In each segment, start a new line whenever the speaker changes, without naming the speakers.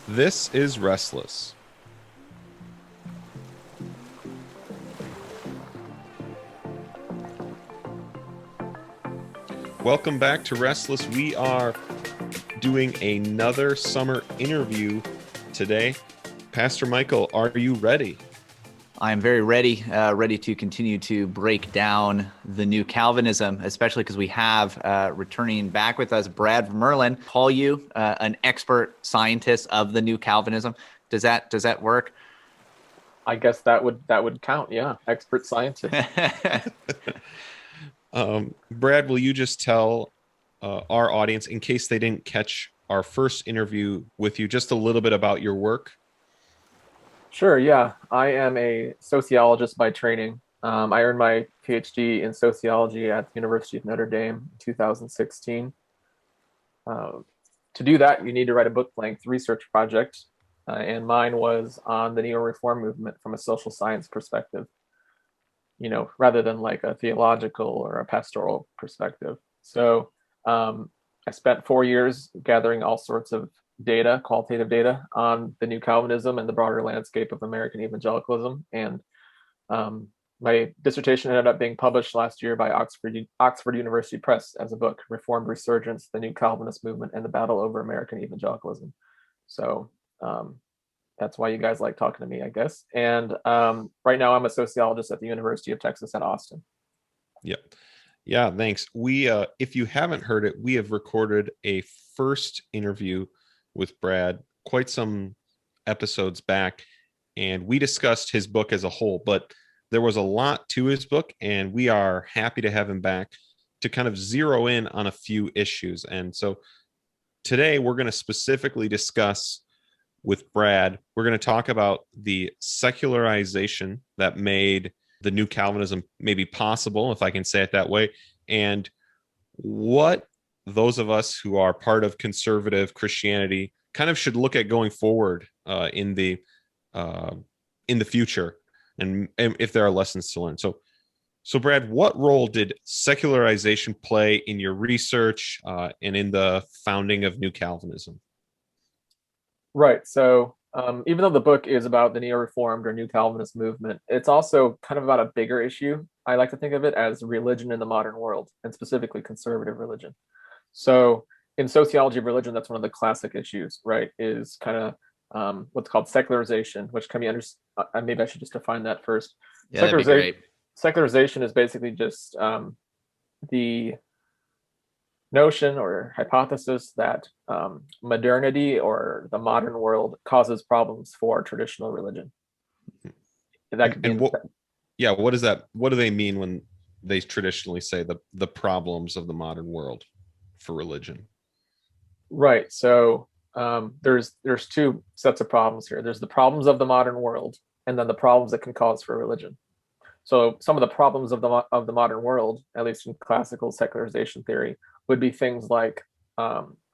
This is Restless. Welcome back to Restless. We are doing another summer interview today. Pastor Michael, are you ready?
I am very ready to continue to break down the new Calvinism, especially because we have returning back with us, Brad Vermurlen. Call you an expert scientist of the new Calvinism. Does that work?
I guess that would count. Yeah, expert scientist.
Brad, will you just tell our audience, in case they didn't catch our first interview with you, just a little bit about your work?
Sure. Yeah, I am a sociologist by training. I earned my PhD in sociology at the University of Notre Dame in 2016. To do that, you need to write a book-length research project, and mine was on the neo-reform movement from a social science perspective, rather than like a theological or a pastoral perspective. So I spent 4 years gathering all sorts of data, qualitative data on the new Calvinism and the broader landscape of American evangelicalism. And my dissertation ended up being published last year by Oxford University Press as a book, Reformed Resurgence, the New Calvinist Movement, and the Battle Over American Evangelicalism. So that's why you guys like talking to me, I guess. And right now I'm a sociologist at the University of Texas at Austin.
Yep. Yeah, thanks. We, if you haven't heard it, we have recorded a first interview with Brad quite some episodes back, and we discussed his book as a whole, but there was a lot to his book, and we are happy to have him back to kind of zero in on a few issues. And so today we're going to specifically discuss with Brad, we're going to talk about the secularization that made the new Calvinism maybe possible, if I can say it that way, and what those of us who are part of conservative Christianity kind of should look at going forward in the future, and if there are lessons to learn. So Brad, what role did secularization play in your research and in the founding of New Calvinism?
Right. So even though the book is about the neo-reformed or New Calvinist movement, it's also kind of about a bigger issue. I like to think of it as religion in the modern world, and specifically conservative religion. So in sociology of religion, that's one of the classic issues, right? Is kind of what's called secularization, which can be maybe I should just define that first.
Yeah, that'd be great.
Secularization is basically just the notion or hypothesis that modernity or the modern world causes problems for traditional religion.
That could be. What is that? What do they mean when they traditionally say the problems of the modern world for religion?
Right. So there's two sets of problems here. There's the problems of the modern world, and then the problems that can cause for religion. So some of the problems of the modern world, at least in classical secularization theory, would be things like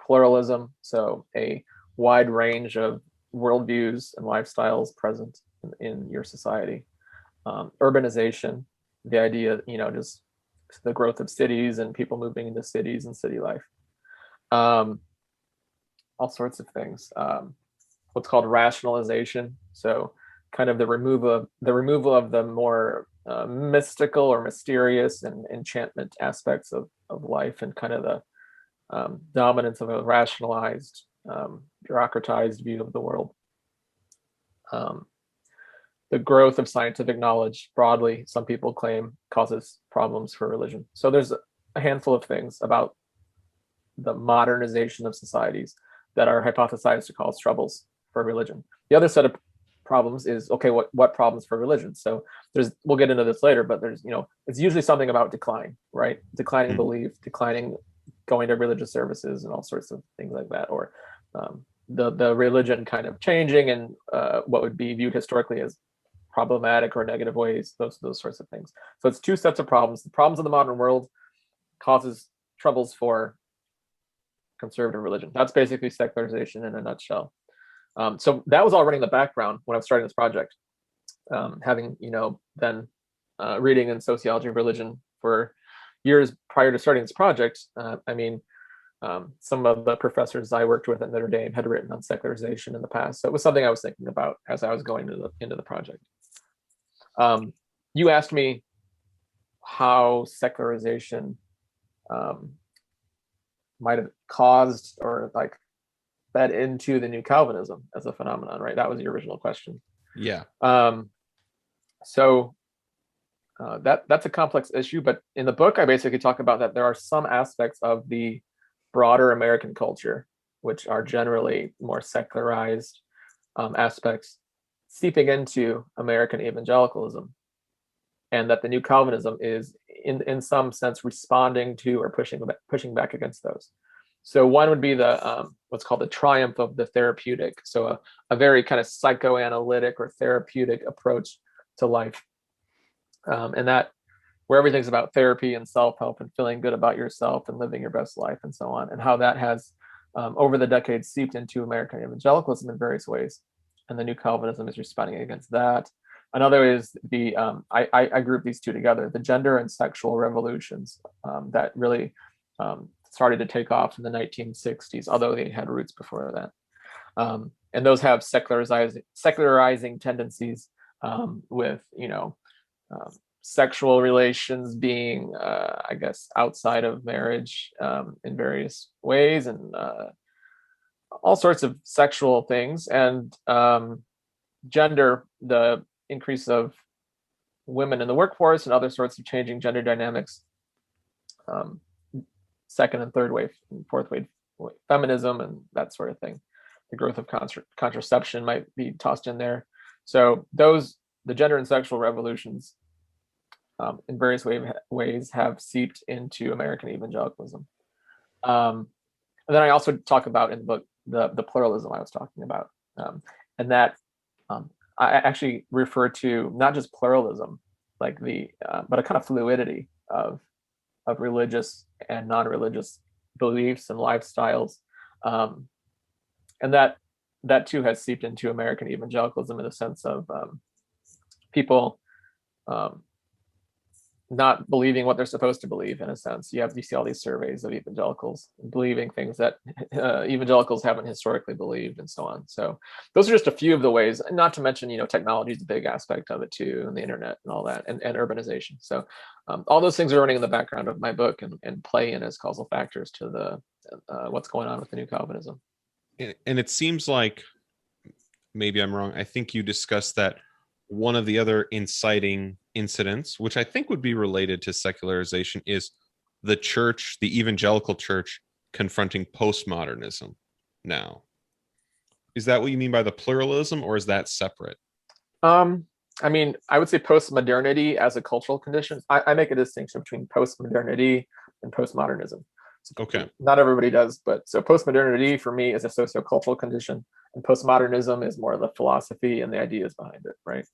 pluralism, so a wide range of worldviews and lifestyles present in your society. Urbanization, the idea, just the growth of cities and people moving into cities and city life. All sorts of things. What's called rationalization, so kind of the removal of the more mystical or mysterious and enchantment aspects of life, and kind of the dominance of a rationalized, bureaucratized view of the world. The growth of scientific knowledge broadly, some people claim, causes problems for religion. So there's a handful of things about the modernization of societies that are hypothesized to cause troubles for religion. The other set of problems is, okay, what problems for religion? So we'll get into this later, but there's, it's usually something about decline, right? Declining belief, declining going to religious services, and all sorts of things like that, or the religion kind of changing and what would be viewed historically as problematic or negative ways, those sorts of things. So it's two sets of problems. The problems of the modern world causes troubles for conservative religion. That's basically secularization in a nutshell. So that was already in the background when I was starting this project. Having, then reading in sociology of religion for years prior to starting this project, Some of the professors I worked with at Notre Dame had written on secularization in the past. So it was something I was thinking about as I was going into the project. You asked me how secularization might have caused or like fed into the new Calvinism as a phenomenon, right? That was the original question.
Yeah.
So that's a complex issue, but in the book, I basically talk about that there are some aspects of the broader American culture, which are generally more secularized aspects, seeping into American evangelicalism, and that the new Calvinism is in some sense responding to or pushing back against those. So one would be the what's called the triumph of the therapeutic. So a very kind of psychoanalytic or therapeutic approach to life. And that where everything's about therapy and self-help and feeling good about yourself and living your best life and so on, and how that has over the decades seeped into American evangelicalism in various ways. And the new Calvinism is responding against that. Another is the, I group these two together, the gender and sexual revolutions that really started to take off in the 1960s, although they had roots before that. And those have secularizing tendencies with, sexual relations being, I guess, outside of marriage in various ways, and all sorts of sexual things. And gender, the increase of women in the workforce and other sorts of changing gender dynamics, second and third wave and fourth wave feminism and that sort of thing. The growth of contraception might be tossed in there. So the gender and sexual revolutions in various ways have seeped into American evangelicalism. And then I also talk about in the book the pluralism I was talking about, and that I actually refer to not just pluralism, like but a kind of fluidity of religious and non-religious beliefs and lifestyles, and that too has seeped into American evangelicalism in the sense of people not believing what they're supposed to believe. In a sense, you see all these surveys of evangelicals believing things that evangelicals haven't historically believed, and so on. So those are just a few of the ways, not to mention, technology is a big aspect of it too, and the internet and all that, and urbanization. So all those things are running in the background of my book and play in as causal factors to the what's going on with the new Calvinism.
And it seems like, maybe I'm wrong, I think you discussed that one of the other inciting incidents, which I think would be related to secularization, is the church, the evangelical church, confronting postmodernism now. Is that what you mean by the pluralism, or is that separate?
I would say postmodernity as a cultural condition. I make a distinction between postmodernity and postmodernism. So
okay.
Not everybody does, but so postmodernity for me is a sociocultural condition, and postmodernism is more the philosophy and the ideas behind it, right?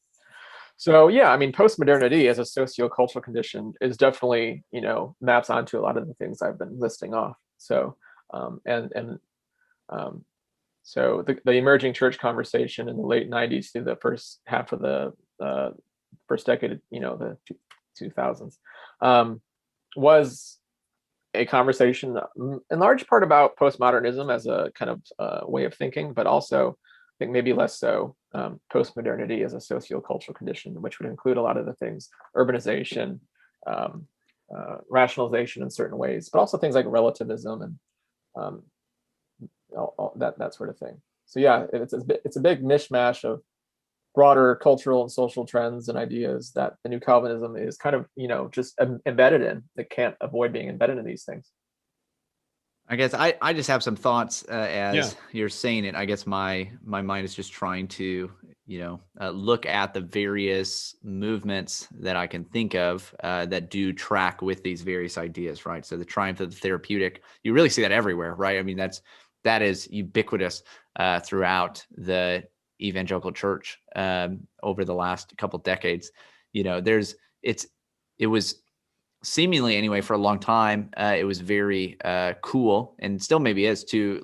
So yeah, postmodernity as a sociocultural condition is definitely, maps onto a lot of the things I've been listing off. So so the emerging church conversation in the late 90s through the first half of the first decade, the 2000s, was a conversation in large part about postmodernism as a kind of way of thinking, but also I think maybe less so postmodernity as a sociocultural condition, which would include a lot of the things, urbanization, rationalization in certain ways, but also things like relativism and all that sort of thing. So yeah, it's a big mishmash of broader cultural and social trends and ideas that the new Calvinism is kind of, just embedded in. That can't avoid being embedded in these things.
I guess I just have some thoughts as you're saying it. I guess my mind is just trying to, look at the various movements that I can think of that do track with these various ideas, right? So the triumph of the therapeutic, you really see that everywhere, right? That is ubiquitous throughout the evangelical church over the last couple decades. It was seemingly anyway for a long time, it was very cool, and still maybe is, to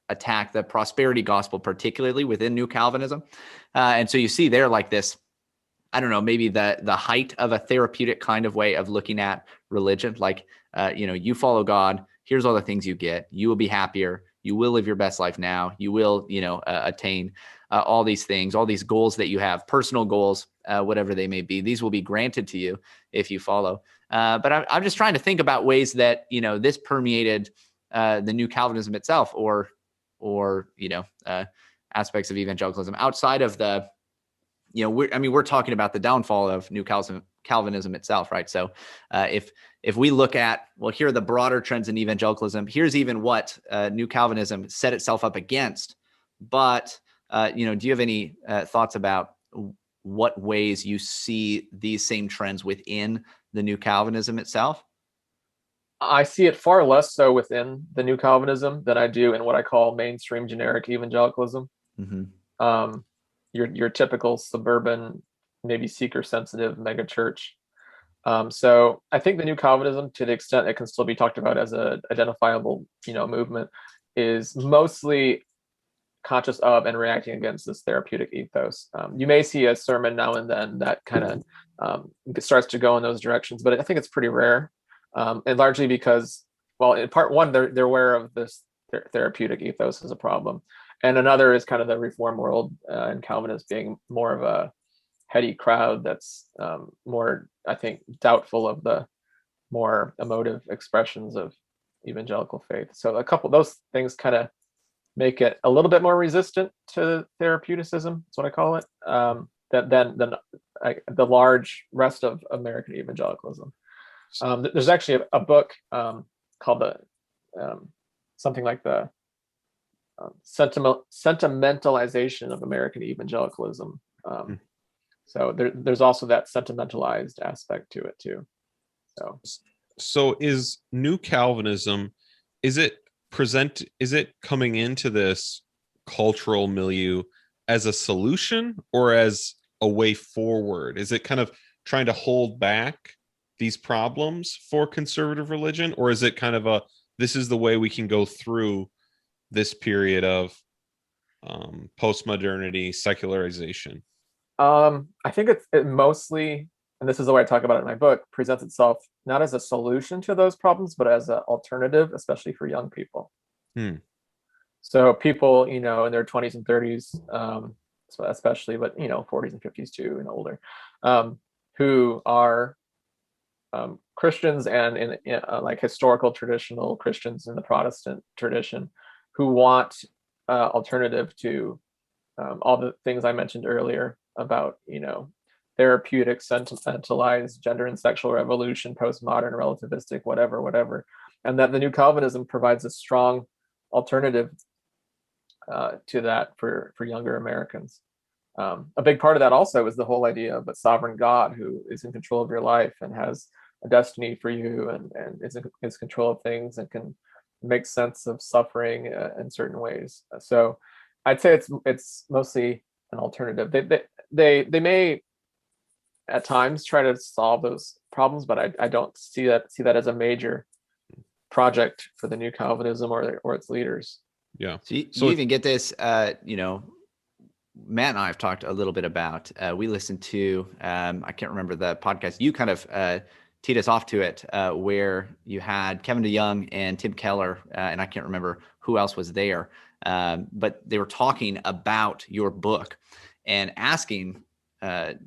attack the prosperity gospel, particularly within New Calvinism. And so you see there like this, I don't know, maybe the height of a therapeutic kind of way of looking at religion, like you follow God. Here's all the things you get. You will be happier. You will live your best life now. You will, attain all these things, all these goals that you have, personal goals, whatever they may be. These will be granted to you if you follow. But I'm just trying to think about ways that, this permeated the new Calvinism itself, or aspects of evangelicalism outside of the, we're talking about the downfall of new Calvinism itself, right? So if we look at, well, here are the broader trends in evangelicalism, here's even what new Calvinism set itself up against. But, do you have any thoughts about what ways you see these same trends within the new Calvinism itself?
I see it far less so within the new Calvinism than I do in what I call mainstream generic evangelicalism. Mm-hmm. Your typical suburban, maybe seeker-sensitive megachurch. So I think the new Calvinism, to the extent it can still be talked about as a identifiable, movement, is mostly conscious of and reacting against this therapeutic ethos. You may see a sermon now and then that kind of starts to go in those directions, but I think it's pretty rare, and largely because, well, in part one, they're aware of this therapeutic ethos as a problem. And another is kind of the Reformed world and Calvinists being more of a heady crowd that's more, I think, doubtful of the more emotive expressions of evangelical faith. So a couple of those things kind of make it a little bit more resistant to therapeuticism. That's what I call it. Than the large rest of American evangelicalism. There's actually a book called the something like the sentimentalization of American evangelicalism. So there's also that sentimentalized aspect to it too.
So is new Calvinism, is it coming into this cultural milieu as a solution or as a way forward? Is it kind of trying to hold back these problems for conservative religion, or is it kind of this is the way we can go through this period of postmodernity, secularization?
I think it mostly, and this is the way I talk about it in my book, presents itself not as a solution to those problems, but as an alternative, especially for young people. So people, in their 20s and 30s, especially, but 40s and 50s too, and older, who are Christians and in like historical traditional Christians in the Protestant tradition, who want alternative to all the things I mentioned earlier about, therapeutic, sentimentalized, gender and sexual revolution, postmodern, relativistic, whatever, and that the new Calvinism provides a strong alternative to that for younger Americans. A big part of that also is the whole idea of a sovereign God who is in control of your life and has a destiny for you and is in control of things and can make sense of suffering in certain ways. So I'd say it's mostly an alternative. They may at times try to solve those problems, but I don't see that as a major project for the new Calvinism or its leaders.
Yeah.
So you even get this, Matt and I have talked a little bit about, we listened to, I can't remember the podcast, you kind of teed us off to it, where you had Kevin DeYoung and Tim Keller, and I can't remember who else was there, but they were talking about your book and asking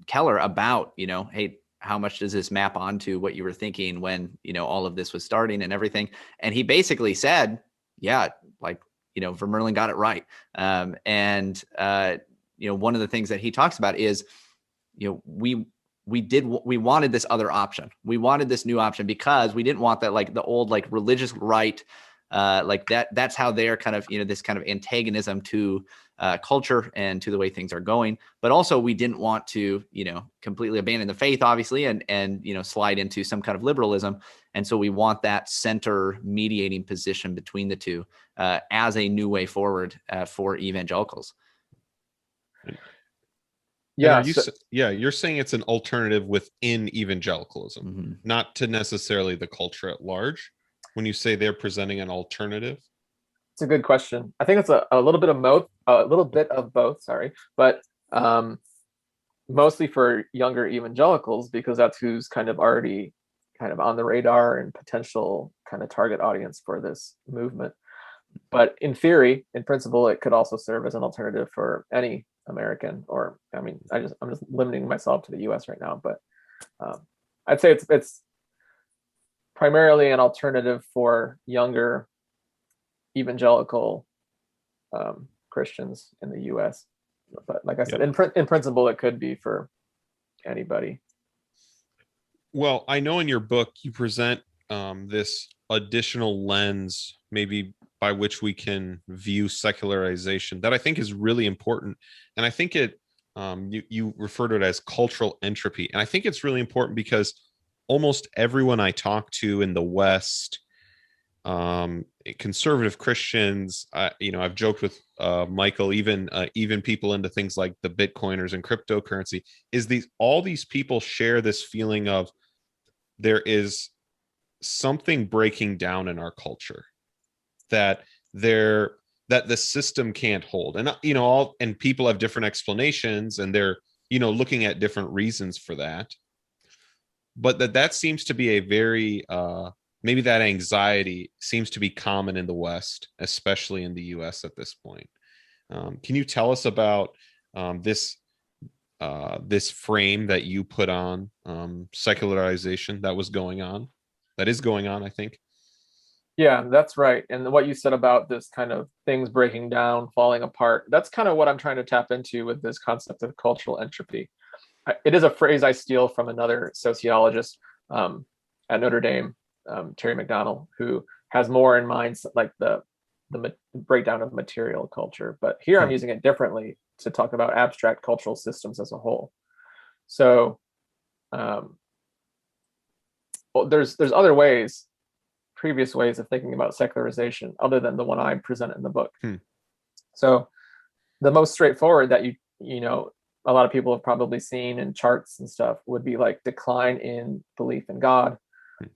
Keller about, hey, how much does this map onto what you were thinking when, all of this was starting and everything? And he basically said, yeah, like, Vermurlen got it right. And one of the things that he talks about is, we wanted this other option. We wanted this new option because we didn't want that, like the old, like religious right, like that's how they're kind of, this kind of antagonism to culture and to the way things are going. But also we didn't want to, completely abandon the faith, obviously, and slide into some kind of liberalism. And so we want that center mediating position between the two as a new way forward for evangelicals.
Yeah.
You're saying it's an alternative within evangelicalism, not to necessarily the culture at large. When you say they're presenting an alternative,
it's a good question. I think it's a little bit of both. Sorry, but mostly for younger evangelicals, because that's who's kind of already kind of on the radar and potential kind of target audience for this movement. But in theory, in principle, it could also serve as an alternative for any American, or I mean, I'm just limiting myself to the U.S. right now, but I'd say it's primarily an alternative for younger evangelical Christians in the U.S. But like I said, in principle, it could be for anybody.
Well, I know in your book you present this additional lens, maybe by which we can view secularization, that I think is really important. And I think it, you refer to it as cultural entropy. And I think it's really important because almost everyone I talk to in the West, conservative Christians, I've joked with Michael, even people into things like the Bitcoiners and cryptocurrency, is all these people share this feeling of there is something breaking down in our culture, that the system can't hold, and and people have different explanations, and they're looking at different reasons for that, but that seems to be a very maybe that anxiety seems to be common in the West, especially in the US at this point. Can you tell us about this frame that you put on secularization that is going on, I think?
Yeah, that's right. And what you said about this kind of things breaking down, falling apart, that's kind of what I'm trying to tap into with this concept of cultural entropy. It is a phrase I steal from another sociologist at Notre Dame, Terry McDonald, who has more in mind like the breakdown of material culture. But here I'm using it differently to talk about abstract cultural systems as a whole. So there's other ways, previous ways of thinking about secularization other than the one I present in the book. So the most straightforward that a lot of people have probably seen in charts and stuff would be like decline in belief in God,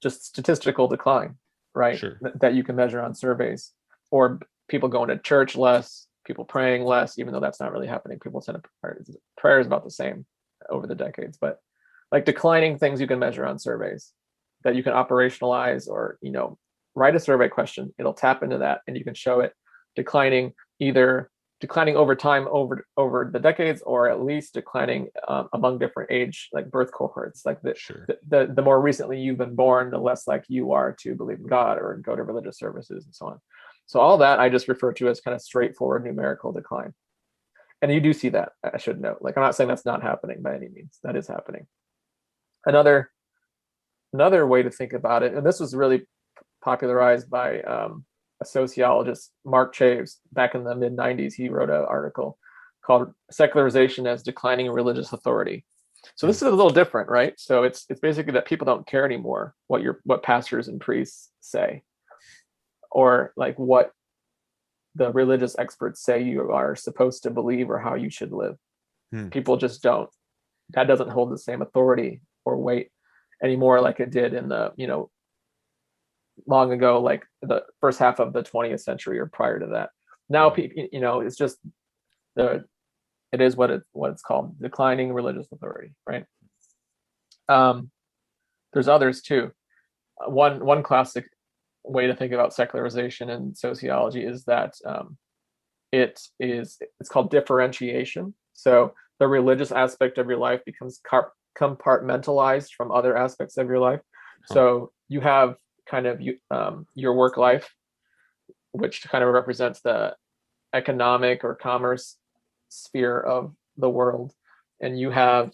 just statistical decline, right?
Sure.
That you can measure on surveys, or people going to church less, people praying less, even though that's not really happening. People tend to prayer is about the same over the decades, but like declining things you can measure on surveys that you can operationalize, or write a survey question, it'll tap into that and you can show it declining, either declining over time over the decades, or at least declining among different age, like birth cohorts, like the more recently you've been born, the less like you are to believe in God or go to religious services and so on. So all that I just refer to as kind of straightforward numerical decline. And you do see that, I should note. Like, I'm not saying that's not happening by any means. That is happening. Another way to think about it, and this was really popularized by a sociologist, Mark Chaves, back in the mid-90s. He wrote an article called Secularization as Declining Religious Authority. So this is a little different, right? So it's basically that people don't care anymore what pastors and priests say, or like what the religious experts say you are supposed to believe or how you should live. People just don't. That doesn't hold the same authority or weight anymore like it did in the long ago, like the first half of the 20th century or prior to that. Now it's just it is what it's called, declining religious authority, right? There's others too. One classic way to think about secularization in sociology is that it's called differentiation. So the religious aspect of your life becomes compartmentalized from other aspects of your life. So you have kind of your work life, which kind of represents the economic or commerce sphere of the world, and you have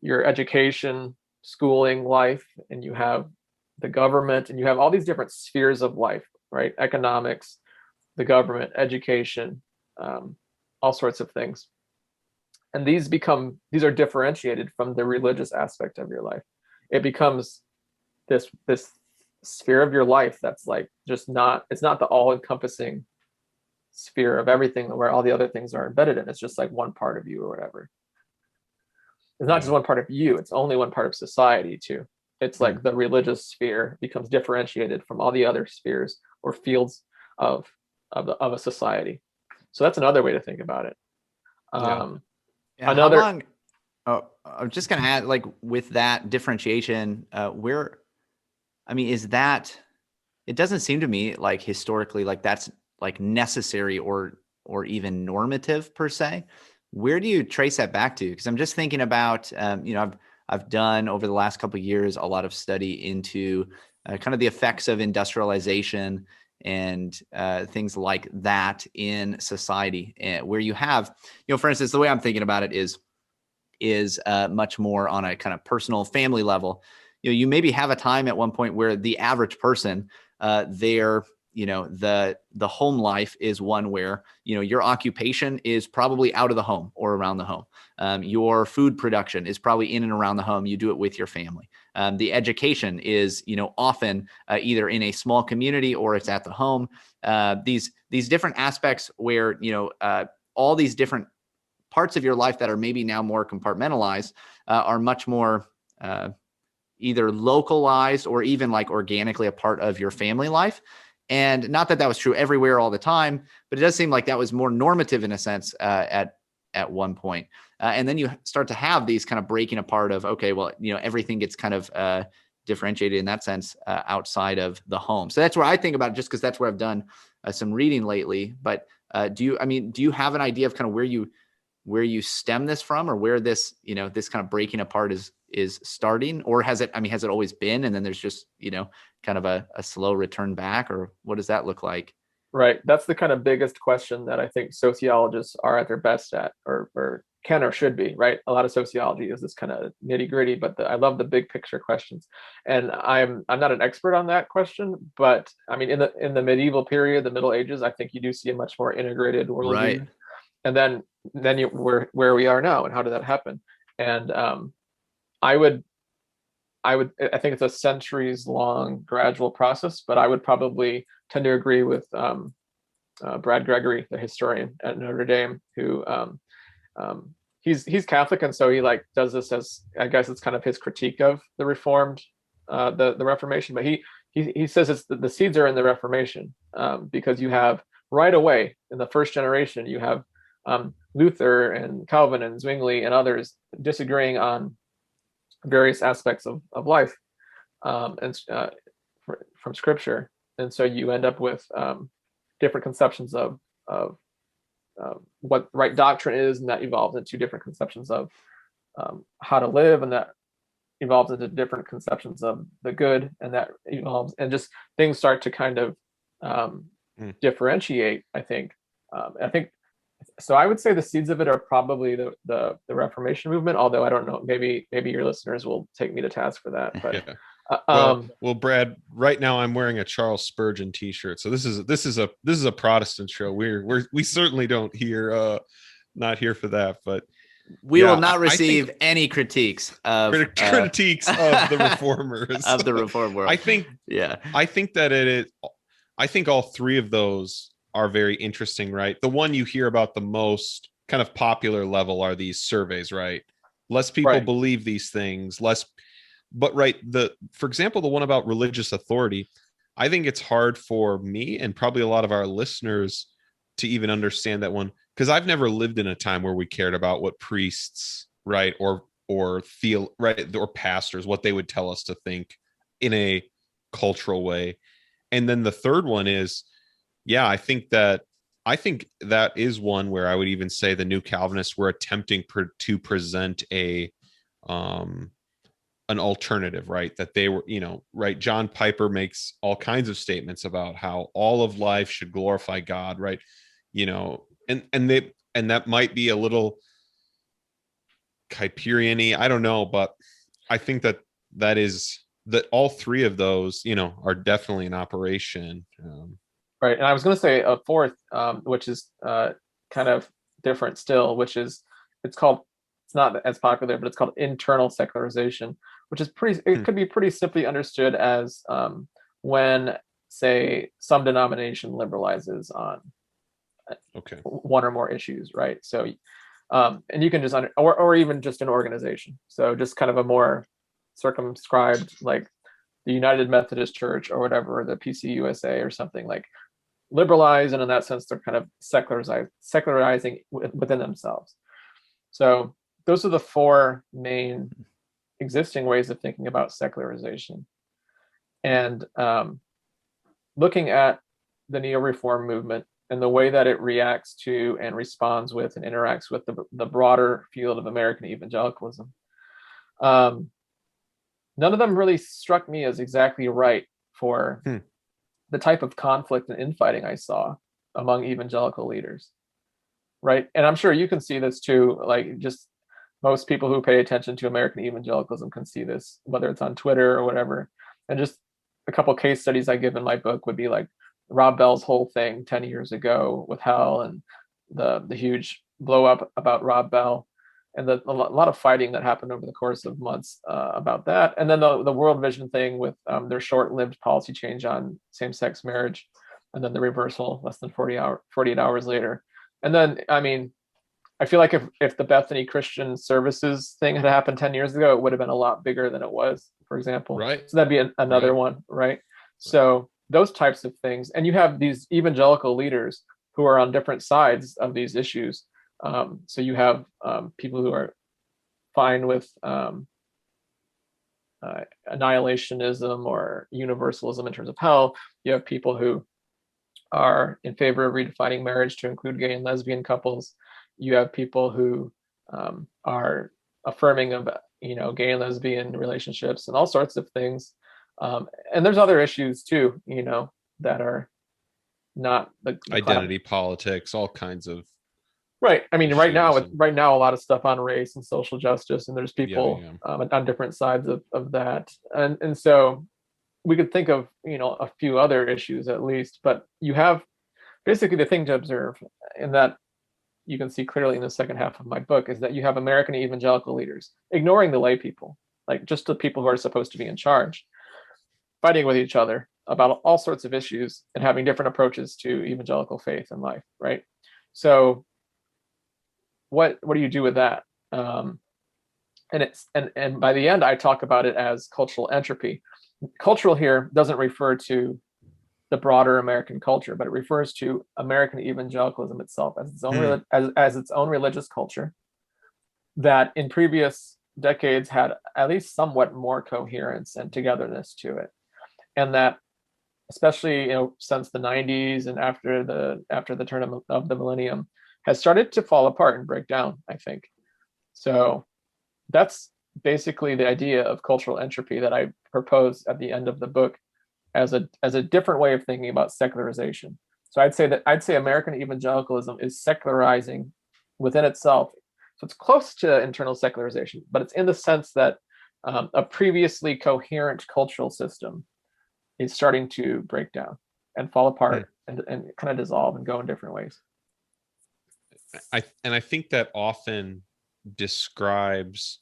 your education, schooling life, and you have the government, and you have all these different spheres of life, right? Economics, the government, education, all sorts of things. And these are differentiated from the religious aspect of your life. It becomes this sphere of your life that's like it's not the all-encompassing sphere of everything where all the other things are embedded in. It's just like one part of you or whatever. It's not just one part of you, it's only one part of society too. It's like the religious sphere becomes differentiated from all the other spheres or fields of a society. So that's another way to think about it.
Oh, I'm just going to add, like, with that differentiation, is that, it doesn't seem to me like historically, like that's like necessary or even normative per se. Where do you trace that back to? Because I'm just thinking about, I've done over the last couple of years a lot of study into kind of the effects of industrialization and things like that in society, where you have, for instance, the way I'm thinking about it is much more on a kind of personal family level. You maybe have a time at one point where the average person, their, the home life is one where, your occupation is probably out of the home or around the home. Your food production is probably in and around the home. You do it with your family. The education is, often either in a small community or it's at the home. These different aspects where, all these different parts of your life that are maybe now more compartmentalized are much more either localized or even like organically a part of your family life. And not that that was true everywhere all the time, but it does seem like that was more normative in a sense at one point. And then you start to have these kind of breaking apart of, okay, well, everything gets kind of differentiated in that sense outside of the home. So that's where I think about it, just because that's where I've done some reading lately. But do you have an idea of kind of where you stem this from, or where this, this kind of breaking apart is starting? Or has it always been, and then there's just, kind of a slow return back, or what does that look like?
Right. That's the kind of biggest question that I think sociologists are at their best at, or can or should be, right? A lot of sociology is this kind of nitty gritty, but I love the big picture questions. And I'm not an expert on that question, but I mean, in the medieval period, the Middle Ages, I think you do see a much more integrated worldview.
Right.
And then where we are now, and how did that happen? And I think it's a centuries long gradual process, but I would probably tend to agree with Brad Gregory, the historian at Notre Dame, who he's Catholic, and so he like does this as, I guess it's kind of his critique of the Reformed, the Reformation. But he says it's the seeds are in the Reformation, because you have right away in the first generation you have Luther and Calvin and Zwingli and others disagreeing on various aspects of life, and from Scripture, and so you end up with different conceptions of what right doctrine is, and that evolves into different conceptions of how to live, and that evolves into different conceptions of the good, and that evolves, and just things start to kind of differentiate. I think so. I would say the seeds of it are probably the Reformation movement, although I don't know, maybe your listeners will take me to task for that. But
yeah. Well, Brad, right now I'm wearing a Charles Spurgeon t-shirt. So this is a Protestant show. We certainly don't not here for that, but
we will not receive any critiques of
critiques of the reformers
of the Reformed world.
I think that I think all three of those are very interesting, right? The one you hear about the most kind of popular level are these surveys, right? Less people believe these things, but for example, the one about religious authority, I think it's hard for me and probably a lot of our listeners to even understand that one, because I've never lived in a time where we cared about what priests, right, or pastors, what they would tell us to think in a cultural way. And then the third one is, yeah, I think that is one where I would even say the New Calvinists were attempting to present an alternative, right? That they were, right. John Piper makes all kinds of statements about how all of life should glorify God, right? And that might be a little Kuyperian-y, I don't know, but I think that all three of those, are definitely in operation.
Right. And I was going to say a fourth, which is kind of different still, which is, it's not as popular, but it's called internal secularization, which is it could be pretty simply understood as when, say, some denomination liberalizes on one or more issues, right? So, and you can just, or even just an organization. So just kind of a more circumscribed, like the United Methodist Church or whatever, the PCUSA or something, like liberalize, and in that sense they're kind of secularizing within themselves. So those are the four main existing ways of thinking about secularization. And looking at the neo-reform movement and the way that it reacts to and responds with and interacts with the broader field of American evangelicalism, none of them really struck me as exactly right for the type of conflict and infighting I saw among evangelical leaders, right? And I'm sure you can see this too, like just most people who pay attention to American evangelicalism can see this, whether it's on Twitter or whatever. And just a couple case studies I give in my book would be like Rob Bell's whole thing 10 years ago with Hell, and the huge blow up about Rob Bell, and a lot of fighting that happened over the course of months about that. And then the World Vision thing with their short-lived policy change on same-sex marriage, and then the reversal less than 48 hours later. And then, I mean, I feel like if the Bethany Christian Services thing had happened 10 years ago, it would have been a lot bigger than it was, for example.
Right.
So that'd be another one, right? So those types of things. And you have these evangelical leaders who are on different sides of these issues. So you have people who are fine with annihilationism or universalism in terms of hell. You have people who are in favor of redefining marriage to include gay and lesbian couples. You have people who are affirming of gay and lesbian relationships and all sorts of things. And there's other issues too, that are not the
identity politics, all kinds of.
Right. I mean, right now,
and
a lot of stuff on race and social justice, and there's people on different sides of that. And so we could think of, a few other issues at least, but you have basically the thing to observe, and that you can see clearly in the second half of my book, is that you have American evangelical leaders ignoring the lay people, like just the people who are supposed to be in charge, fighting with each other about all sorts of issues and having different approaches to evangelical faith and life, right? So what do you do with that? And by the end, I talk about it as cultural entropy. Cultural here doesn't refer to the broader American culture, but it refers to American evangelicalism itself as its own as its own religious culture that in previous decades had at least somewhat more coherence and togetherness to it, and that especially since the 90s and after the turn of the millennium has started to fall apart and break down, I think. So that's basically the idea of cultural entropy that I propose at the end of the book as a different way of thinking about secularization. So I'd say American evangelicalism is secularizing within itself. So it's close to internal secularization, but it's in the sense that a previously coherent cultural system is starting to break down and fall apart and kind of dissolve and go in different ways.
I think that often describes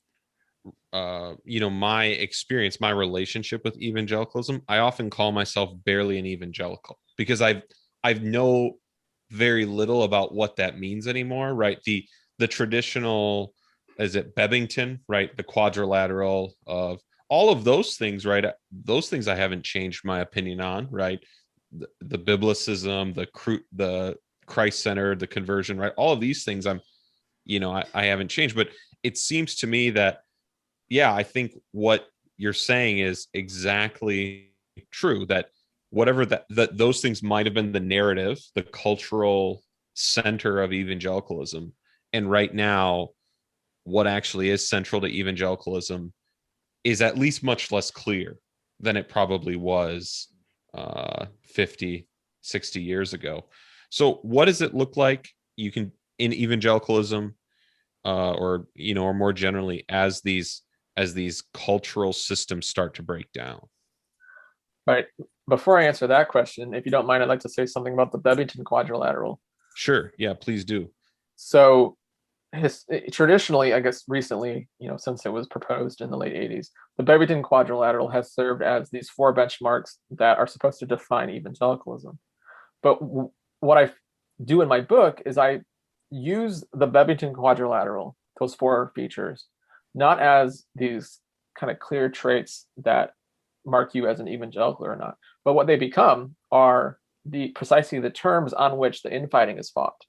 my experience, my relationship with evangelicalism. I often call myself barely an evangelical because I know very little about what that means anymore, right? The traditional, is it Bebbington, right? The quadrilateral of all of those things, right? Those things I haven't changed my opinion on, right? The biblicism, the Christ-centered, the conversion, right? All of these things I haven't changed, but it seems to me that, I think what you're saying is exactly true, that whatever that those things might have been the narrative, the cultural center of evangelicalism. And right now, what actually is central to evangelicalism is at least much less clear than it probably was 50, 60 years ago. So what does it look like in evangelicalism, or more generally as these cultural systems start to break down?
Right. Before I answer that question, if you don't mind, I'd like to say something about the Bebbington quadrilateral.
Sure. Yeah, please do.
So traditionally, I guess recently, since it was proposed in the late 80s, the Bebbington quadrilateral has served as these four benchmarks that are supposed to define evangelicalism. But what I do in my book is I use the Bebbington quadrilateral, those four features, not as these kind of clear traits that mark you as an evangelical or not, but what they become are precisely the terms on which the infighting is fought.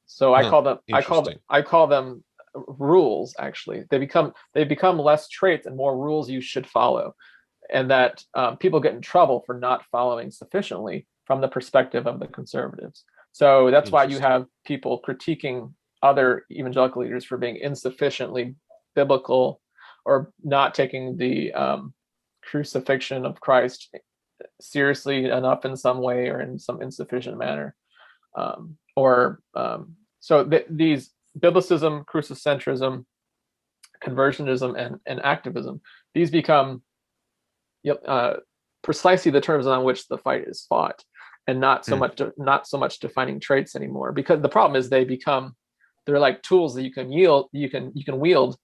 So I call them rules. Actually, they become less traits and more rules you should follow, and that people get in trouble for not following sufficiently from the perspective of the conservatives. So that's why you have people critiquing other evangelical leaders for being insufficiently biblical, or not taking the crucifixion of Christ seriously enough in some way, or in some insufficient manner. These biblicism, crucicentrism, conversionism, and activism, these become precisely the terms on which the fight is fought, and not so much defining traits anymore. Because the problem is they're like tools that you can wield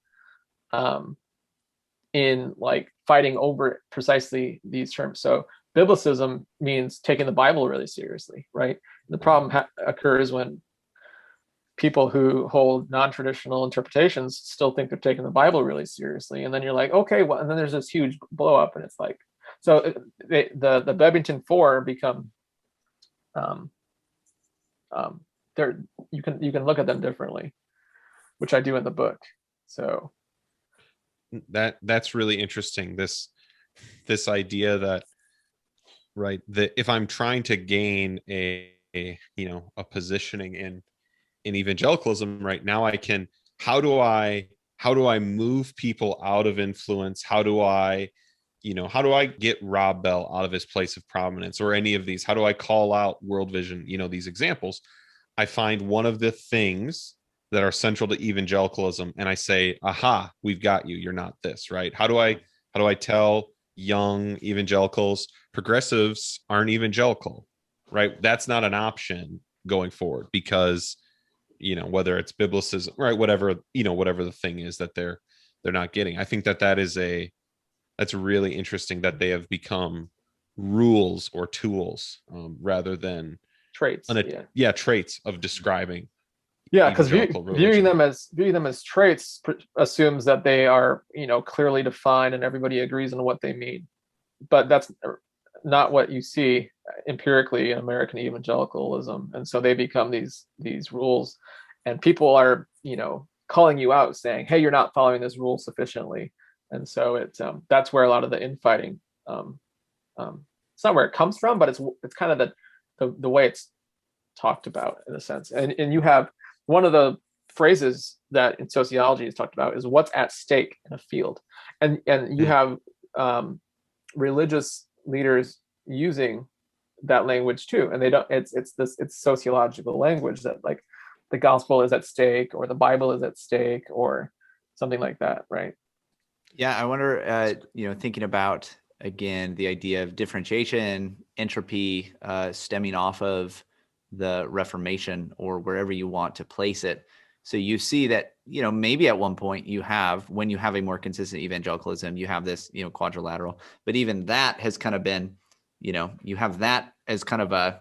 in like fighting over precisely these terms. So biblicism means taking the Bible really seriously, right? The problem occurs when people who hold non-traditional interpretations still think they're taking the Bible really seriously, and then you're like, okay, well, and then there's this huge blow up, and it's like, so the Bebington Four become you can look at them differently, which I do in the book. So
that's really interesting. This idea that, right, that if I'm trying to gain a positioning in evangelicalism right now, how do I move people out of influence? How do I get Rob Bell out of his place of prominence, or any of these? How do I call out World Vision? These examples. I find one of the things that are central to evangelicalism, and I say, aha, we've got you. You're not this, right? How do I tell young evangelicals progressives aren't evangelical, right? That's not an option going forward, because whether it's biblicism, right, whatever the thing is that they're not getting. I think that's really interesting that they have become rules or tools rather than
traits.
Traits of describing.
Because viewing them as traits assumes that they are clearly defined and everybody agrees on what they mean, but that's not what you see empirically in American evangelicalism. And so they become these rules, and people are calling you out, saying, hey, you're not following this rule sufficiently. And so that's where a lot of the infighting, it's not where it comes from, but it's kind of the way it's talked about, in a sense. And you have one of the phrases that in sociology is talked about is what's at stake in a field, and you have religious leaders using that language too, and they don't. It's sociological language that, like, the gospel is at stake, or the Bible is at stake, or something like that, right?
Yeah, I wonder, thinking about, again, the idea of differentiation, entropy, stemming off of the Reformation, or wherever you want to place it. So you see that, maybe at one point when you have a more consistent evangelicalism, you have this, quadrilateral, but even that has kind of been, you have that as kind of a,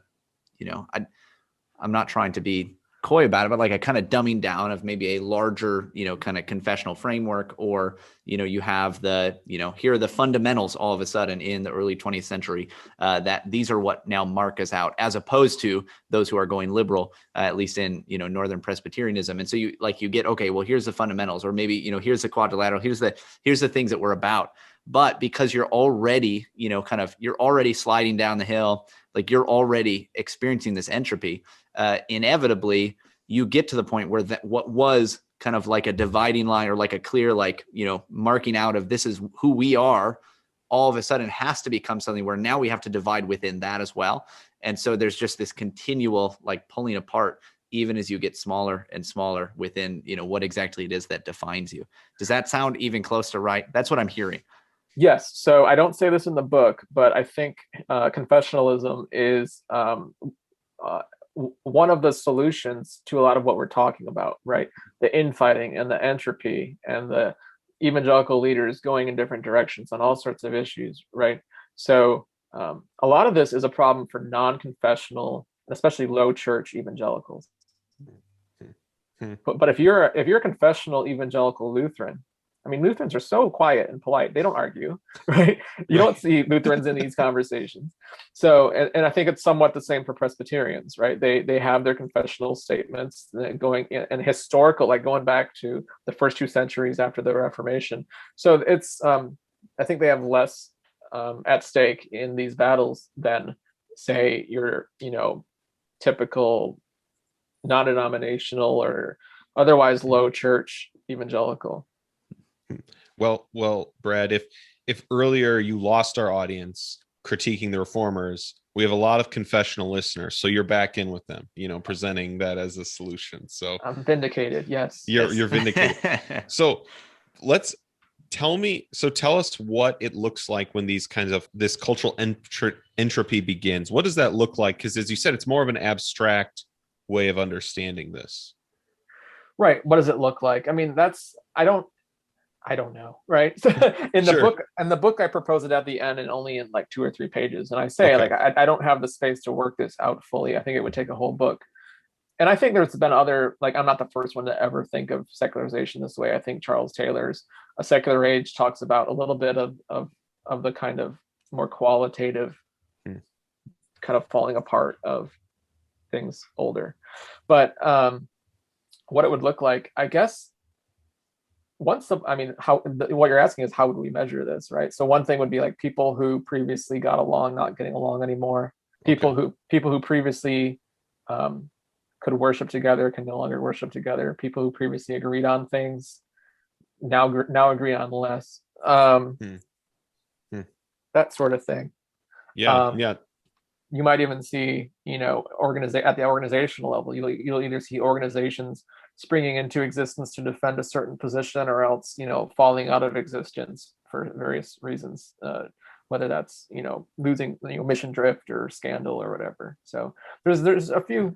I'm not trying to be coy about it, but like a kind of dumbing down of maybe a larger, kind of confessional framework, or, you have the, here are the fundamentals all of a sudden in the early 20th century, that these are what now mark us out, as opposed to those who are going liberal, at least in, Northern Presbyterianism. And so you get, okay, well, here's the fundamentals, or maybe, here's the quadrilateral, here's the things that we're about. But because you're already, you're already sliding down the hill, like you're already experiencing this entropy, inevitably you get to the point where what was kind of like a dividing line, or like a clear, like, marking out of this is who we are, all of a sudden has to become something where now we have to divide within that as well. And so there's just this continual like pulling apart, even as you get smaller and smaller within, what exactly it is that defines you. Does that sound even close to right? That's what I'm hearing.
Yes. So I don't say this in the book, but I think confessionalism is one of the solutions to a lot of what we're talking about, right? The infighting and the entropy and the evangelical leaders going in different directions on all sorts of issues, right? So a lot of this is a problem for non-confessional, especially low church evangelicals. But if you're a confessional evangelical Lutheran, I mean, Lutherans are so quiet and polite. They don't argue, right? You don't see Lutherans in these conversations. So, and I think it's somewhat the same for Presbyterians, right? They have their confessional statements going and historical, like going back to the first 2 centuries after the Reformation. So it's, I think they have less at stake in these battles than, say, your, typical non-denominational or otherwise low church evangelical.
Well, Brad, if earlier you lost our audience critiquing the reformers, we have a lot of confessional listeners, so you're back in with them, presenting that as a solution. So
I'm vindicated. Yes,
you're vindicated. So tell us what it looks like when these kinds of this cultural entropy begins. What does that look like? Because as you said, it's more of an abstract way of understanding this.
Right. What does it look like? I mean, I don't know, right? In the book, I propose it at the end and only in like 2 or 3 pages. And I say, like, I don't have the space to work this out fully. I think it would take a whole book. And I think there's been other, like, I'm not the first one to ever think of secularization this way. I think Charles Taylor's A Secular Age talks about a little bit of the kind of more qualitative kind of falling apart of things older. But what it would look like, I guess, what you're asking is how would we measure this, right? So one thing would be like people who previously got along not getting along anymore, people who previously could worship together can no longer worship together, people who previously agreed on things now agree on less, that sort of thing.
Yeah.
You might even see, at the organizational level, you'll either see organizations springing into existence to defend a certain position, or else, falling out of existence for various reasons, whether that's, losing, mission drift or scandal or whatever. So there's a few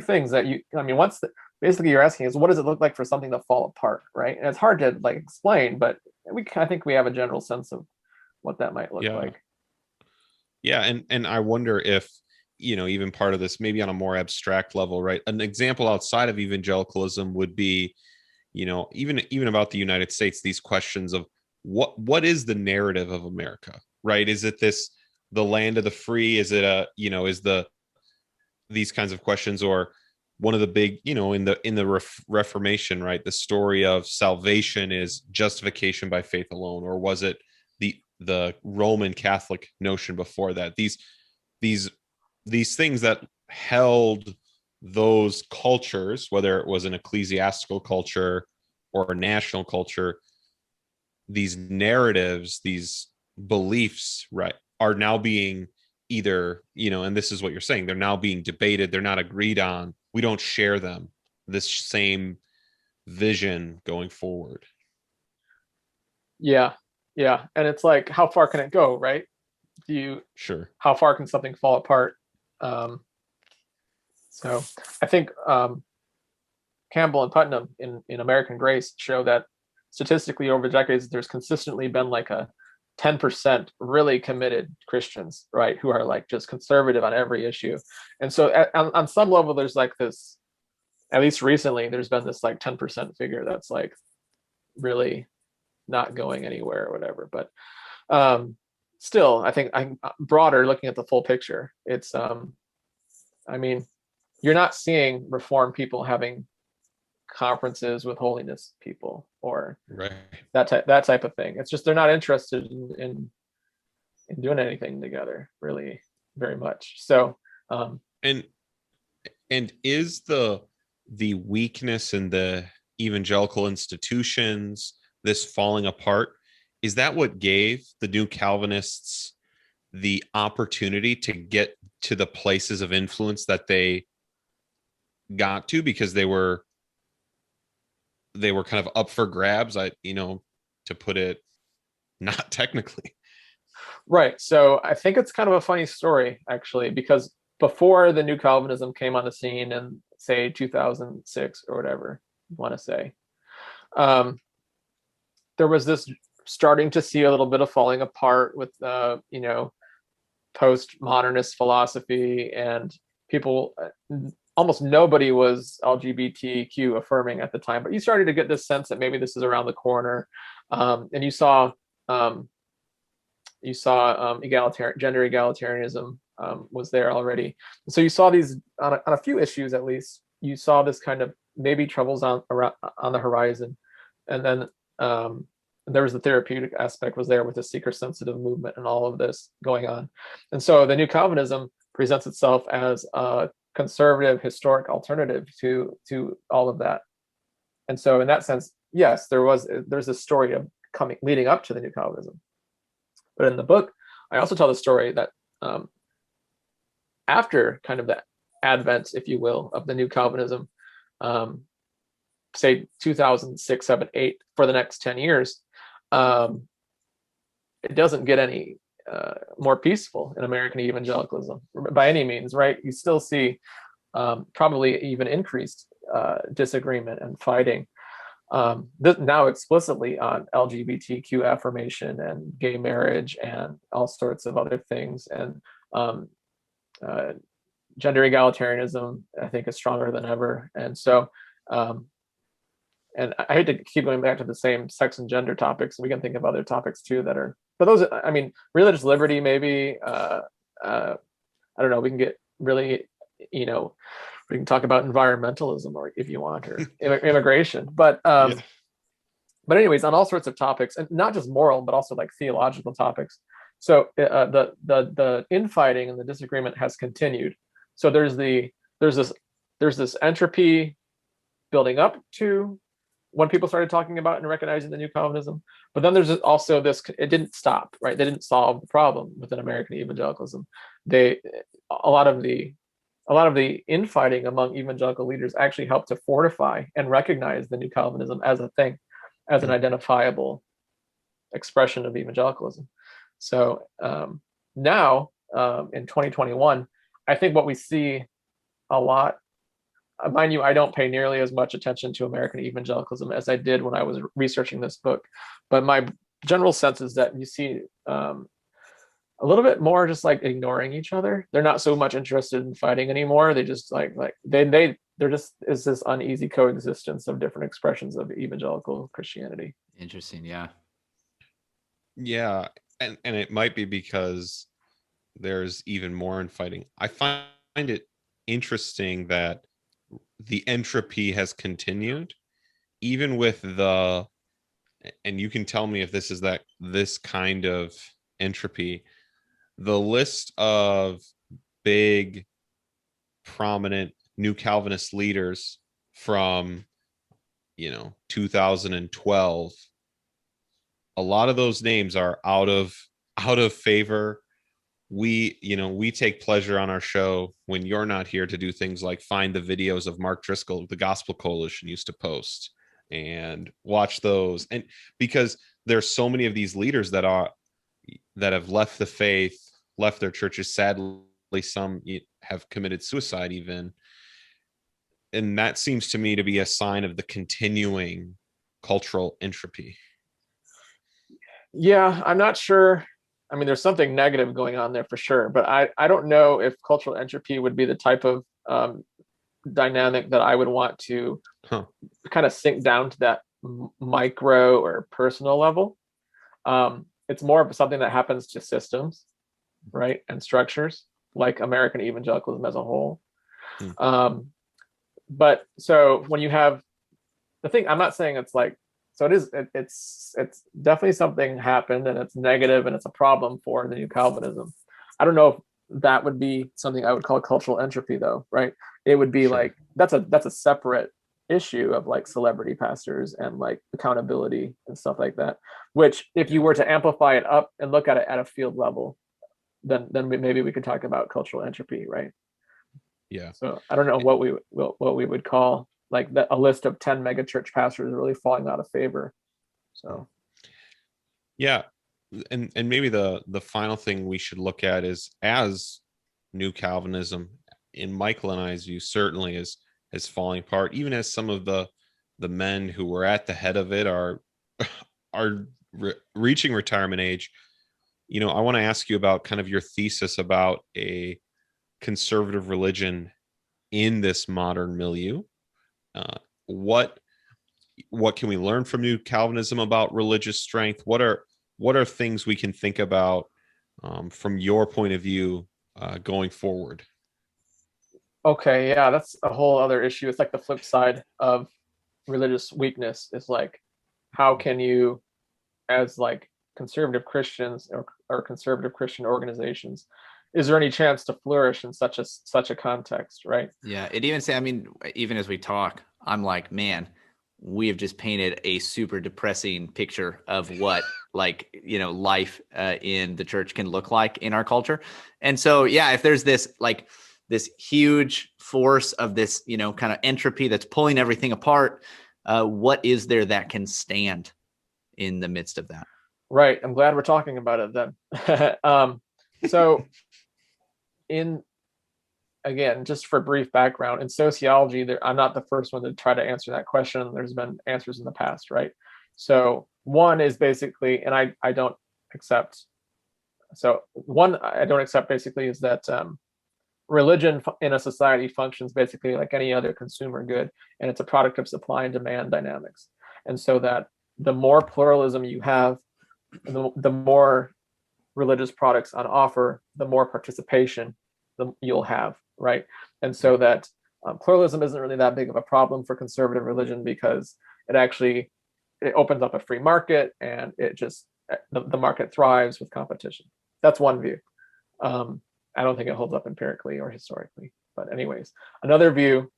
things that basically you're asking is, what does it look like for something to fall apart, right? And it's hard to like explain, but I think we have a general sense of what that might look like.
Yeah, and I wonder if, even part of this, maybe on a more abstract level, right? An example outside of evangelicalism would be, even about the United States, these questions of what is the narrative of America, right? Is it the land of the free? Is it these kinds of questions, or one of the big, in the Reformation, right? The story of salvation is justification by faith alone, or was it the Roman Catholic notion before that? These things that held those cultures, whether it was an ecclesiastical culture or a national culture, these narratives, these beliefs, right, are now being either, and this is what you're saying, they're now being debated, they're not agreed on, we don't share them, this same vision going forward.
Yeah. And it's like, how far can it go, right? How far can something fall apart? So I think Campbell and Putnam in American Grace show that statistically over decades, there's consistently been like a 10% really committed Christians, right, who are like just conservative on every issue. And so on some level, there's like this, at least recently, there's been this like 10% figure that's like really not going anywhere or whatever. But still, I think I'm broader, looking at the full picture. It's you're not seeing Reformed people having conferences with holiness people or that type of thing. It's just they're not interested in doing anything together really very much. So
and is the weakness in the evangelical institutions, this falling apart, is that what gave the new Calvinists the opportunity to get to the places of influence that they got to, because they were kind of up for grabs, to put it not technically?
Right. So I think it's kind of a funny story, actually, because before the new Calvinism came on the scene in, say, 2006 or whatever you want to say, there was this starting to see a little bit of falling apart with, postmodernist philosophy, and people, almost nobody was LGBTQ affirming at the time, but you started to get this sense that maybe this is around the corner. And you saw gender egalitarianism was there already. And so you saw these on a few issues, at least. You saw this kind of maybe troubles on the horizon, and then there was the therapeutic aspect was there with the seeker sensitive movement and all of this going on. And so the new Calvinism presents itself as a conservative historic alternative to all of that. And so in that sense, yes, there's a story of leading up to the new Calvinism. But in the book, I also tell the story that after kind of the advent, if you will, of the new Calvinism, say 2006, 7, 8, for the next 10 years, it doesn't get any more peaceful in American evangelicalism by any means, right? You still see probably even increased disagreement and fighting. Now explicitly on LGBTQ affirmation and gay marriage and all sorts of other things. And gender egalitarianism, I think, is stronger than ever. And so, and I hate to keep going back to the same sex and gender topics. We can think of other topics too that are, but those, I mean, religious liberty, maybe, I don't know, we can get really, we can talk about environmentalism, or if you want, or immigration, but anyways, on all sorts of topics, and not just moral, but also like theological topics. So the infighting and the disagreement has continued. So there's this entropy building up to when people started talking about and recognizing the new Calvinism, but then there's also this. It didn't stop, right? They didn't solve the problem within American evangelicalism. A lot of the infighting among evangelical leaders actually helped to fortify and recognize the new Calvinism as a thing, as an identifiable expression of evangelicalism. So now in 2021, I think what we see a lot, mind you, I don't pay nearly as much attention to American evangelicalism as I did when I was researching this book, but my general sense is that you see a little bit more just like ignoring each other. They're not so much interested in fighting anymore. They just they're just is this uneasy coexistence of different expressions of evangelical Christianity.
Interesting. Yeah.
Yeah. And it might be because there's even more infighting. I find it interesting that the entropy has continued, even with and you can tell me if this kind of entropy, the list of big, prominent new Calvinist leaders from, 2012, a lot of those names are out of favor. We take pleasure on our show when you're not here to do things like find the videos of Mark Driscoll, the Gospel Coalition, used to post, and watch those. And because there's so many of these leaders that have left the faith, left their churches. Sadly, some have committed suicide even. And that seems to me to be a sign of the continuing cultural entropy.
Yeah, I'm not sure. I mean, there's something negative going on there for sure, but I don't know if cultural entropy would be the type of dynamic that I would want to kind of sink down to that micro or personal level. It's more of something that happens to systems, right, and structures like American evangelicalism as a whole. But so when you have the thing, I'm not saying it's like, so it's definitely something happened and it's negative and it's a problem for the new Calvinism. I don't know if that would be something I would call cultural entropy though, right? It would be like, that's a separate issue of like celebrity pastors and like accountability and stuff like that, which if you were to amplify it up and look at it at a field level, then maybe we could talk about cultural entropy, right?
Yeah.
So I don't know what we would call like a list of 10 megachurch pastors really falling out of favor. So
yeah, and maybe the final thing we should look at is, as new Calvinism, in Michael and I's view, certainly is falling apart, even as some of the men who were at the head of it are reaching retirement age. I want to ask you about kind of your thesis about a conservative religion in this modern milieu. What what can we learn from New Calvinism about religious strength? What are things we can think about from your point of view going forward?
Okay, yeah, that's a whole other issue. It's like the flip side of religious weakness. Is like, how can you, as like conservative Christians or conservative Christian organizations, is there any chance to flourish in such a context, right?
Yeah, it even say, I mean, even as we talk, I'm like, man, we have just painted a super depressing picture of what like, you know, life in the church can look like in our culture. And so, yeah, if there's this like this huge force of this, you know, kind of entropy that's pulling everything apart, what is there that can stand in the midst of that?
Right. I'm glad we're talking about it then. So in, again, just for brief background, in sociology, I'm not the first one to try to answer that question. There's been answers in the past, right? So one is basically, and I don't accept. So one I don't accept basically is that religion in a society functions basically like any other consumer good, and it's a product of supply and demand dynamics. And so that the more pluralism you have, the more religious products on offer, the more participation you'll have, right? And so that pluralism isn't really that big of a problem for conservative religion, because it opens up a free market, and it just the market thrives with competition. That's one view. I don't think it holds up empirically or historically, but anyways, another view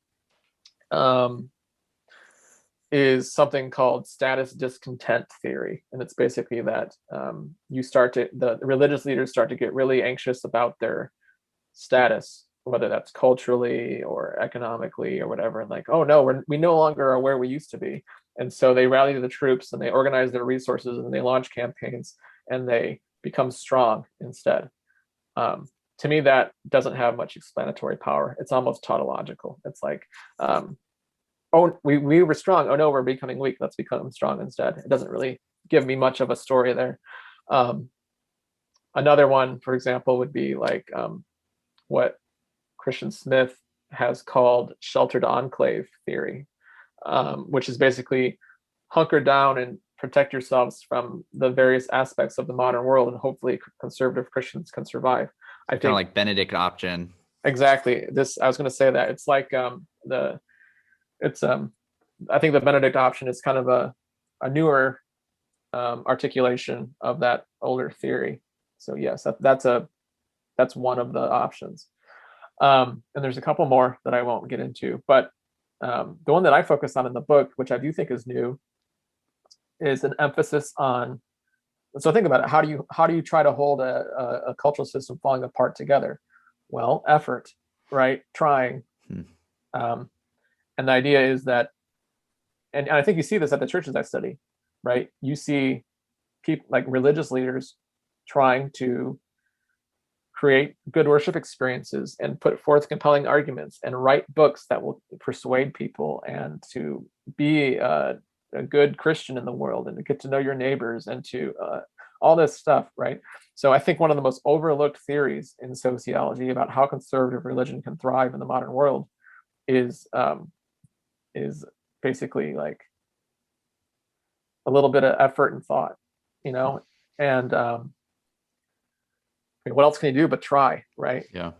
is something called status discontent theory. And it's basically that the religious leaders start to get really anxious about their status, whether that's culturally or economically or whatever. And like, oh no, we no longer are where we used to be. And so they rally the troops and they organize their resources and they launch campaigns and they become strong instead. To me, that doesn't have much explanatory power. It's almost tautological. It's like, oh, we were strong. Oh no, we're becoming weak. Let's become strong instead. It doesn't really give me much of a story there. Another one, for example, would be like what Christian Smith has called sheltered enclave theory, which is basically hunker down and protect yourselves from the various aspects of the modern world, and hopefully conservative Christians can survive. I think
kind of like Benedict option.
Exactly. I was going to say that it's like I think the Benedict option is kind of a newer articulation of that older theory. So yes, that's one of the options. And there's a couple more that I won't get into, but the one that I focus on in the book, which I do think is new, is an emphasis on. So think about it. How do you try to hold a cultural system falling apart together? Well, effort, right? Trying. And the idea is that, and I think you see this at the churches I study, right? You see people like religious leaders trying to create good worship experiences and put forth compelling arguments and write books that will persuade people, and to be a good Christian in the world, and to get to know your neighbors, and to all this stuff, right? So I think one of the most overlooked theories in sociology about how conservative religion can thrive in the modern world is basically like a little bit of effort and thought, and what else can you do but try, right?
Yeah.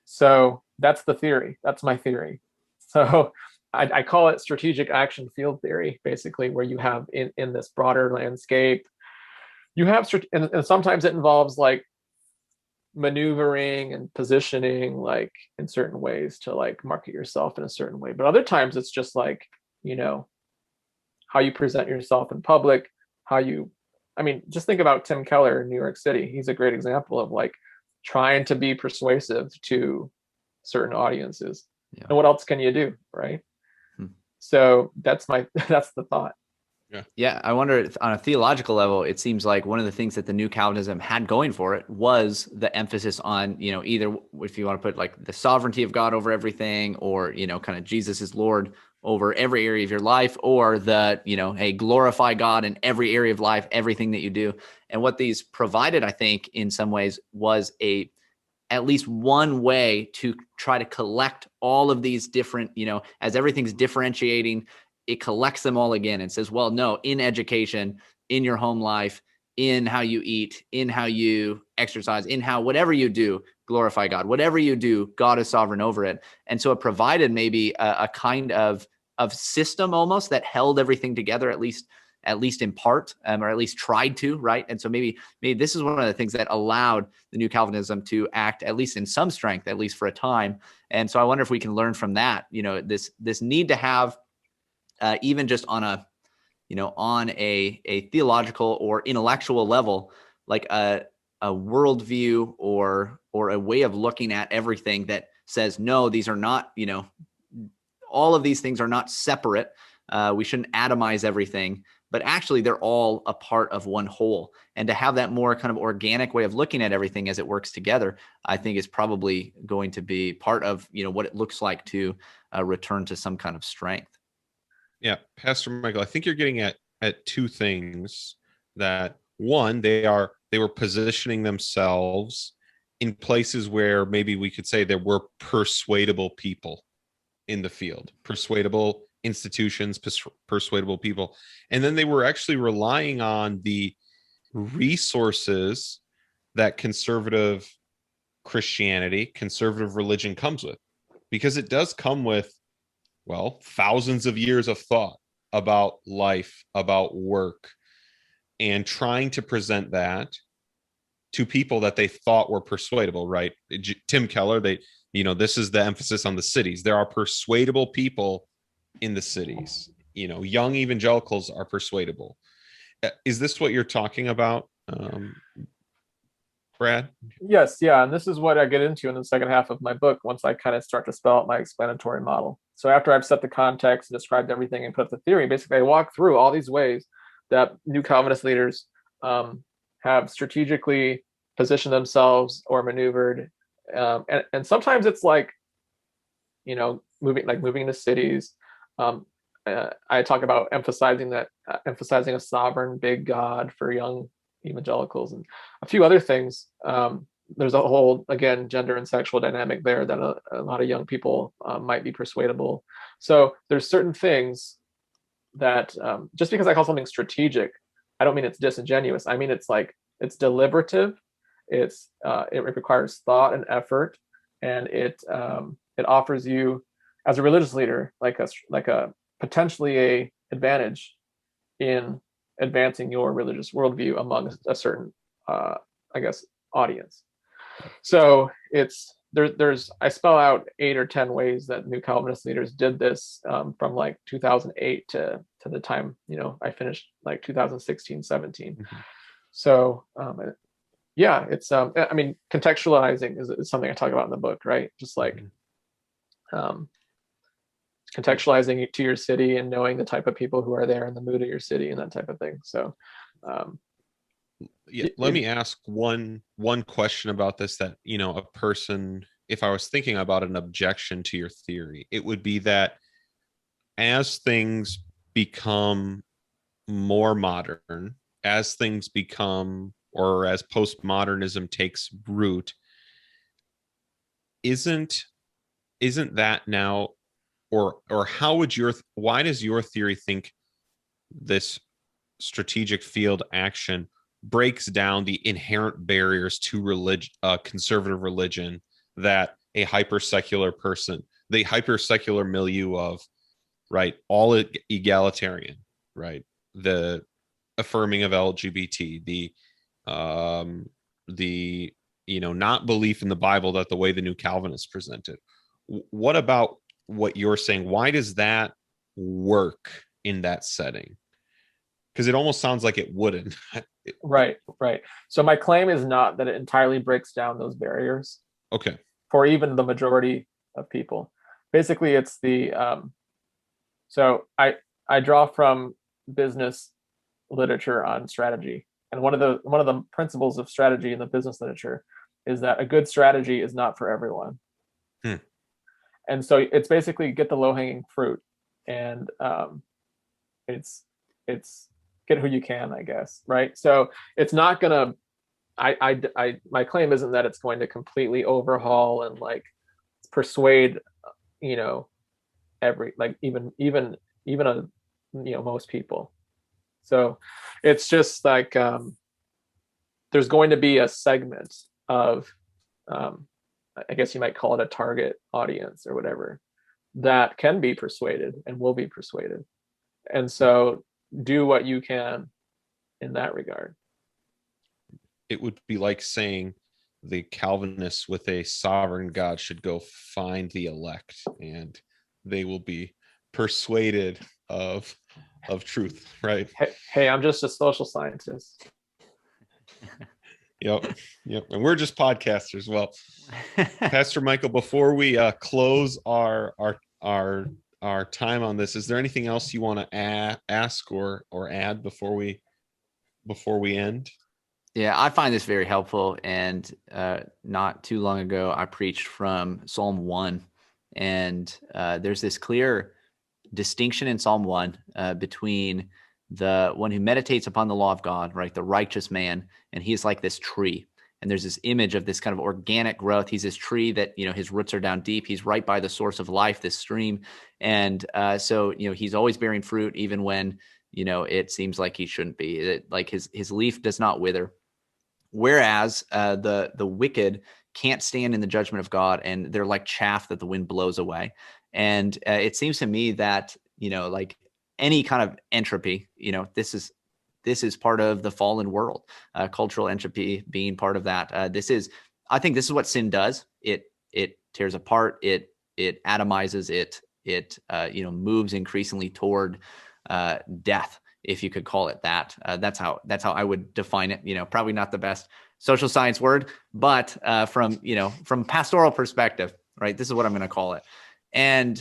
So that's the theory. That's my theory. So I call it strategic action field theory, basically, where you have in this broader landscape, you have, and sometimes it involves like maneuvering and positioning, like in certain ways to like market yourself in a certain way. But other times it's just like, how you present yourself in public, just think about Tim Keller in New York City. He's a great example of like trying to be persuasive to certain audiences. Yeah. And what else can you do, right? So that's the thought.
Yeah. I wonder, on a theological level, it seems like one of the things that the New Calvinism had going for it was the emphasis on, either, if you want to put like the sovereignty of God over everything, or, kind of Jesus is Lord over every area of your life, or the, hey, glorify God in every area of life, everything that you do. And what these provided, I think, in some ways was at least one way to try to collect all of these different, as everything's differentiating, it collects them all again and says, well, no, in education, in your home life, in how you eat, in how you exercise, in how whatever you do, glorify God. Whatever you do, God is sovereign over it. And so it provided maybe a kind of system almost that held everything together, at least in part, or at least tried to, right? And so maybe this is one of the things that allowed the new Calvinism to act, at least in some strength, at least for a time. And so I wonder if we can learn from that, this need to have, even just on a theological or intellectual level, like a worldview or a way of looking at everything that says, no, these are not, all of these things are not separate. We shouldn't atomize everything, but actually they're all a part of one whole. And to have that more kind of organic way of looking at everything as it works together, I think is probably going to be part of, what it looks like to return to some kind of strength.
Yeah, Pastor Michael, I think you're getting at two things. That one, they were positioning themselves in places where maybe we could say there were persuadable people in the field, persuadable institutions, persuadable people. And then they were actually relying on the resources that conservative Christianity, conservative religion comes with, because it does come with, well, thousands of years of thought about life, about work, and trying to present that to people that they thought were persuadable, right? Tim Keller, this is the emphasis on the cities. There are persuadable people in the cities. Young evangelicals are persuadable. Is this what you're talking about, Brad?
Yes, yeah, and this is what I get into in the second half of my book once I kind of start to spell out my explanatory model. So after I've set the context and described everything and put up the theory, basically I walk through all these ways that new Calvinist leaders have strategically positioned themselves or maneuvered, and sometimes it's like, moving to cities. I talk about emphasizing a sovereign big God for young evangelicals, and a few other things. There's a whole, again, gender and sexual dynamic there that a lot of young people might be persuadable. So there's certain things that, just because I call something strategic, I don't mean it's disingenuous. I mean it's deliberative. It requires thought and effort, and it offers you, as a religious leader, like a potentially a advantage in advancing your religious worldview among a certain, audience. So I spell out 8 or 10 ways that new Calvinist leaders did this, from like 2008 to the time, I finished, like 2016, 17. Mm-hmm. So, yeah, it's, contextualizing is something I talk about in the book, right? Just like, contextualizing it to your city and knowing the type of people who are there and the mood of your city and that type of thing. So,
let me ask one question about this, that, a person, if I was thinking about an objection to your theory, it would be that as things become more modern, as things become, or as postmodernism takes root, isn't that now, or why does your theory think this strategic field action breaks down the inherent barriers to religion, conservative religion, that a hyper-secular person, the hyper-secular milieu of, right, all egalitarian, right, the affirming of LGBT, the not belief in the Bible that the way the new Calvinists presented. What about what you're saying? Why does that work in that setting? Because it almost sounds like it wouldn't.
Right. So my claim is not that it entirely breaks down those barriers.
Okay.
For even the majority of people. Basically, it's the, so I draw from business literature on strategy. And one of the principles of strategy in the business literature is that a good strategy is not for everyone. And so it's basically get the low-hanging fruit, and it's get who you can, I guess, right? So it's not gonna, my claim isn't that it's going to completely overhaul and like persuade, every, like even a most people. So it's just like there's going to be a segment of, I guess you might call it a target audience or whatever, that can be persuaded and will be persuaded. And so do what you can in that regard.
It would be like saying the Calvinists with a sovereign God should go find the elect, and they will be persuaded of truth, right?
Hey, I'm just a social scientist.
Yep. And we're just podcasters. Well, Pastor Michael, before we close our time on this, is there anything else you want to ask or add before we end?
Yeah, I find this very helpful. And not too long ago, I preached from Psalm 1. And there's this clear distinction in Psalm 1 between the one who meditates upon the law of God, right? The righteous man. And he's like this tree. And there's this image of this kind of organic growth. He's this tree that, his roots are down deep. He's right by the source of life, this stream. And so he's always bearing fruit, even when, it seems like he shouldn't be. Like his leaf does not wither. Whereas the wicked can't stand in the judgment of God, and they're like chaff that the wind blows away. And it seems to me that, like any kind of entropy, this is part of the fallen world, cultural entropy being part of that. I think this is what sin does. It tears apart, it atomizes, it moves increasingly toward death, if you could call it that. That's how I would define it. Probably not the best social science word, but from pastoral perspective, right? This is what I'm going to call it. And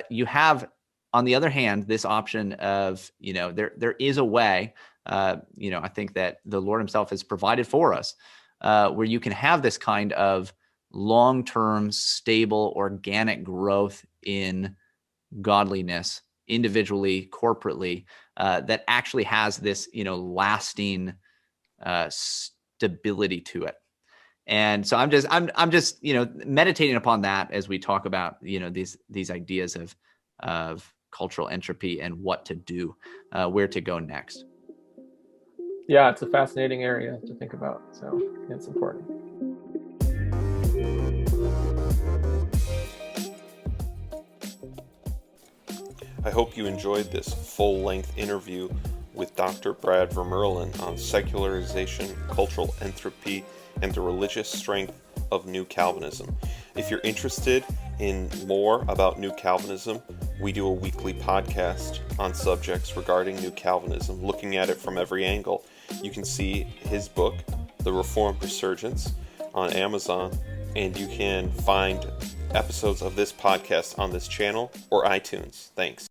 you have, on the other hand, this option of, there is a way, I think that the Lord himself has provided for us, where you can have this kind of long-term, stable, organic growth in godliness, individually, corporately, that actually has this, lasting stability to it. And so I'm just meditating upon that as we talk about these ideas of cultural entropy and what to do, where to go next.
Yeah, it's a fascinating area to think about. So it's important.
I hope you enjoyed this full-length interview with Dr. Brad Vermurlen on secularization, cultural entropy, and the religious strength of New Calvinism. If you're interested in more about New Calvinism, we do a weekly podcast on subjects regarding New Calvinism, looking at it from every angle. You can see his book, The Reformed Resurgence, on Amazon, and you can find episodes of this podcast on this channel or iTunes. Thanks.